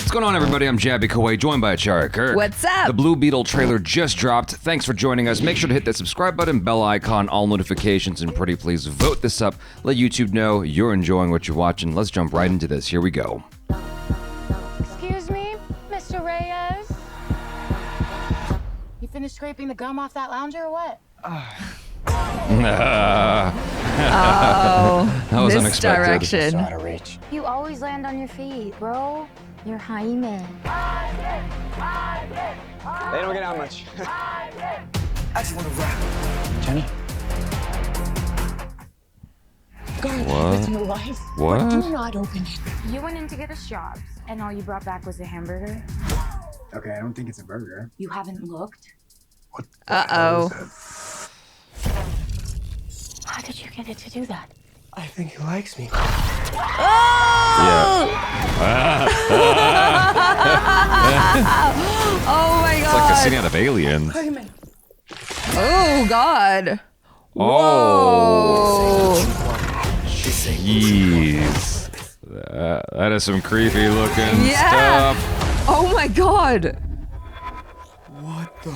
What's going on, everybody? I'm Jabby Kawai, joined by Achara Kirk. What's up? The Blue Beetle trailer just dropped. Thanks for joining us. Make sure to hit that subscribe button, bell icon, all notifications, and pretty please vote this up. Let YouTube know you're enjoying what you're watching. Let's jump right into this. Here we go. Excuse me, Mr. Reyes? You finished scraping the gum off that lounger or what? That was unexpected. Misdirection. You always land on your feet, bro. You're Jaime. They don't get out much. I just want to rap. Jenny? God, What? it's your life. What? But do not open it. You went in to get us jobs, and all you brought back was a hamburger? Okay, I don't think it's a burger. You haven't looked? Uh-oh. How did you get it to do that? I think he likes me. Oh my It's like a scene god. out of Alien. Oh god. Oh. Whoa. Jeez. That is some creepy looking Yeah. stuff. Oh my god. What the?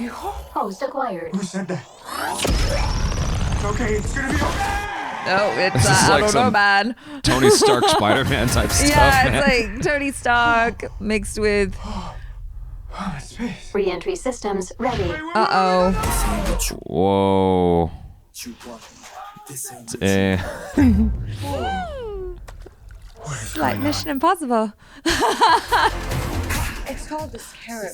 Host acquired. Who said that? It's okay, it's gonna be okay! Oh, it's This is I like don't know, some man. Tony Stark Spider-Man type stuff, Yeah, man. it's like Tony Stark mixed with. Oh, my space. Re-entry systems ready. Uh-oh. Whoa. Eh. It's like Mission Impossible. It's called the Scarab.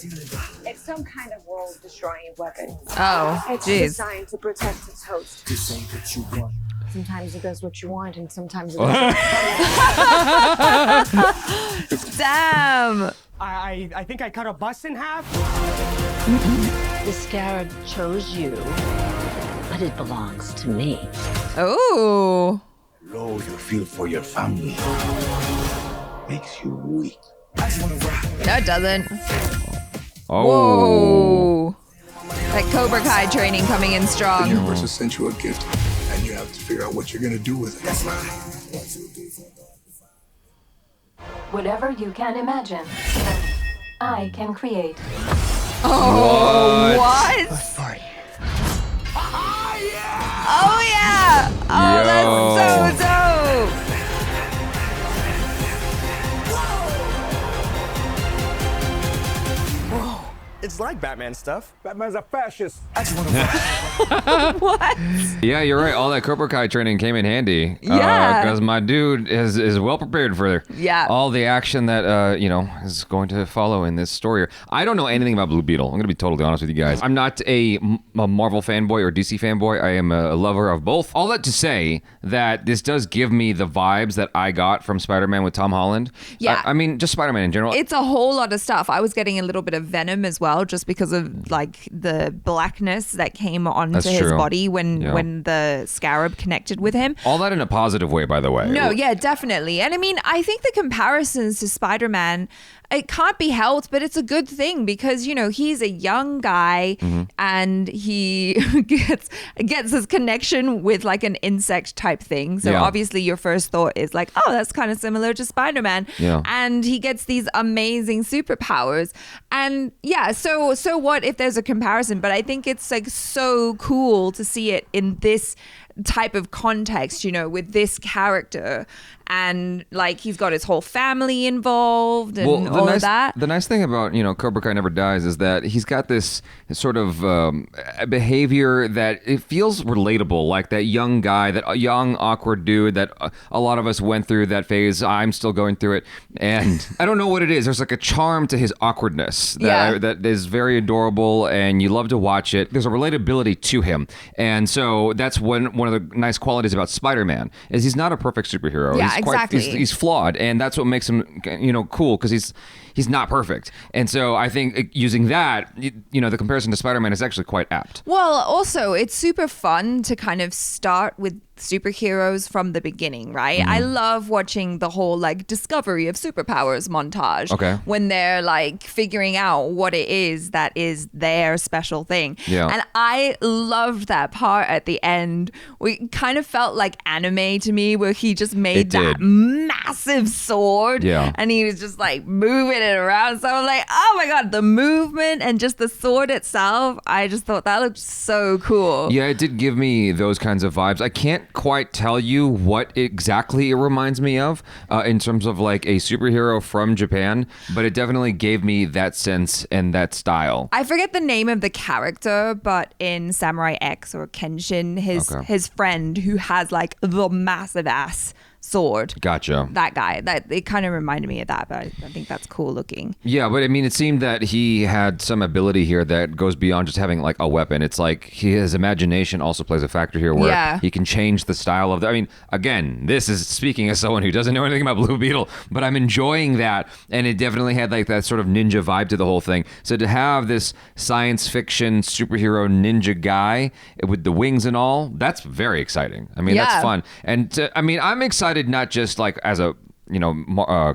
It's some kind of world-destroying weapon. Oh, It's jeez. designed to protect its host. Sometimes it does what you want, and sometimes it doesn't. Damn. I think I cut a bus in half. The Scarab chose you, but it belongs to me. Oh. Low you feel for your family makes you weak. No, it doesn't. Oh. Whoa. Like Cobra Kai training coming in The strong. universe has sent you a gift, and you have to figure out what you're gonna do with it. That's right. Whatever you can imagine, I can create. Oh, what? Party. Oh, yeah. Oh, Yo. that's so dope. It's like Batman stuff. Batman's a fascist. I just want to rap. What? Yeah, you're right. All that Cobra Kai training came in handy. Yeah. Because my dude is well prepared for Yeah. all the action that, is going to follow in this story. I don't know anything about Blue Beetle. I'm going to be totally honest with you guys. I'm not a Marvel fanboy or DC fanboy. I am a lover of both. All that to say that this does give me the vibes that I got from Spider-Man with Tom Holland. Yeah. I mean, just Spider-Man in general. It's a whole lot of stuff. I was getting a little bit of Venom as well, just because of like the blackness that came onto That's his true. body when Yeah. the Scarab connected with him. all that in a positive way, by the way. No, yeah, definitely. And I mean, I think the comparisons to Spider-Man, it can't be helped, but it's a good thing because, he's a young guy and he gets his connection with like an insect type thing. So Yeah. obviously your first thought is like, oh, that's kind of similar to Spider-Man. Yeah. And he gets these amazing superpowers. And yeah, so what if there's a comparison? But I think it's like so cool to see it in this type of context, with this character, and like he's got his whole family involved and all of that. The nice thing about, Cobra Kai Never Dies is that he's got this sort of behavior that it feels relatable, like that young guy, that young awkward dude that a lot of us went through that phase. I'm still going through it, and I don't know what it is. There's like a charm to his awkwardness that is very adorable, and you love to watch it. There's a relatability to him, and so that's one of the nice qualities about Spider-Man is he's not a perfect superhero. Yeah, he's exactly. He's flawed, and that's what makes him, cool, because he's not perfect. And so I think using that, the comparison to Spider-Man is actually quite apt. Well, also, it's super fun to kind of start with superheroes from the beginning, right? I love watching the whole like discovery of superpowers montage. Okay. When they're like figuring out what it is that is their special thing. Yeah. And I loved that part at the end. We kind of felt like anime to me, where he just made that massive sword. Yeah. And he was just like moving it around. So I'm like, oh my God, the movement and just the sword itself. I just thought that looked so cool. Yeah, it did give me those kinds of vibes. I can't quite tell you what exactly it reminds me of in terms of like a superhero from Japan, but it definitely gave me that sense and that style. I forget the name of the character, but in Samurai X or Kenshin, his friend who has like the massive ass sword. Gotcha. That guy. That it kind of reminded me of that, but I think that's cool looking. Yeah, but I mean, it seemed that he had some ability here that goes beyond just having like a weapon. It's like his imagination also plays a factor here, where he can change the style of. I mean, again, this is speaking as someone who doesn't know anything about Blue Beetle, but I'm enjoying that, and it definitely had like that sort of ninja vibe to the whole thing. So to have this science fiction superhero ninja guy with the wings and all, that's very exciting. I mean, that's fun, and I mean, I'm excited not just like as a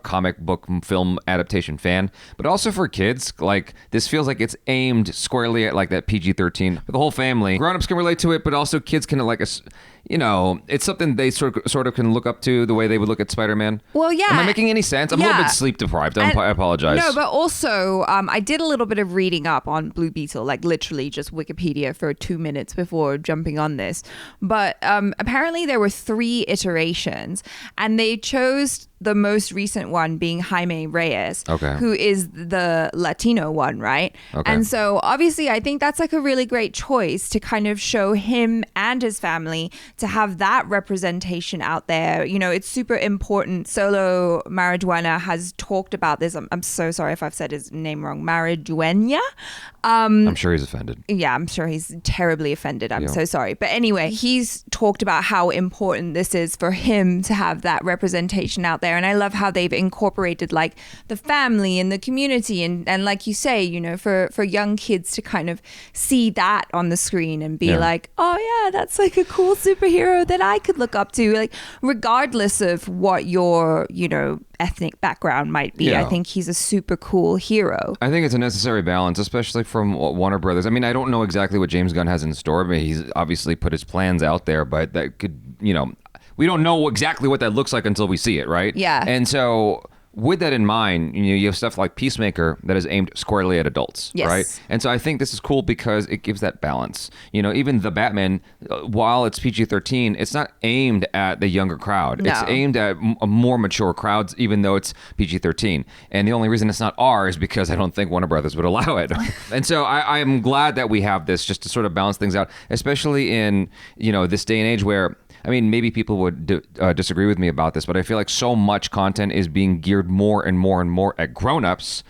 comic book film adaptation fan, but also for kids. Like, this feels like it's aimed squarely at like that PG-13 for the whole family. Grown-ups can relate to it, but also kids can like it's something they sort of can look up to the way they would look at Spider-Man. Well, yeah. Am I making any sense? I'm a little bit sleep deprived. I apologize. No, but also I did a little bit of reading up on Blue Beetle, like literally just Wikipedia for 2 minutes before jumping on this. But apparently there were 3 iterations, and they chose the most recent one being Jaime Reyes, who is the Latino one, right? Okay. And so obviously I think that's like a really great choice to kind of show him and his family, to have that representation out there. You know, it's super important. Xolo Maridueña has talked about this. I'm so sorry if I've said his name wrong. Maridueña. I'm sure he's offended. Yeah, I'm sure he's terribly offended. I'm so sorry. But anyway, he's talked about how important this is for him to have that representation out there. And I love how they've incorporated like the family and the community. And like you say, you know, for young kids to kind of see that on the screen and be like, oh yeah, that's like a cool superhero that I could look up to. Like, regardless of what your, you know, ethnic background might be. I think he's a super cool hero. I think it's a necessary balance, especially from Warner Brothers. I mean, I don't know exactly what James Gunn has in store. I mean, he's obviously put his plans out there, but that could, you know, we don't know exactly what that looks like until we see it, right? Yeah. And so with that in mind, you know, you have stuff like Peacemaker that is aimed squarely at adults, right? And so I think this is cool because it gives that balance. You know, even the Batman, while it's PG-13, it's not aimed at the younger crowd. No. It's aimed at more mature crowds, even though it's PG-13. And the only reason it's not R is because I don't think Warner Brothers would allow it. And so I am glad that we have this just to sort of balance things out, especially in, you know, this day and age where, I mean, maybe people would disagree with me about this, but I feel like so much content is being geared more and more and more at grown-ups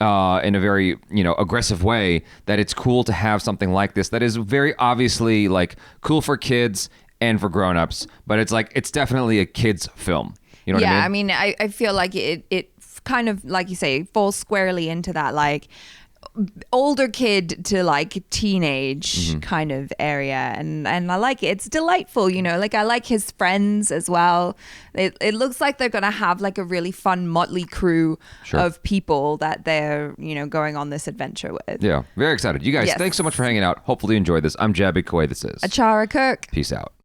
in a very, you know, aggressive way, that it's cool to have something like this that is very obviously like cool for kids and for grown-ups, but it's like, it's definitely a kid's film. You know what I mean? I feel like it kind of, like you say, falls squarely into that like older kid to like teenage kind of area, and I like it. It's delightful, you know, like I like his friends as well. It looks like they're gonna have like a really fun motley crew of people that they're, you know, going on this adventure with. Yeah, very excited. You guys, thanks so much for hanging out. Hopefully you enjoyed this. I'm Jabby Koi. This is Achara Kirk. Peace out.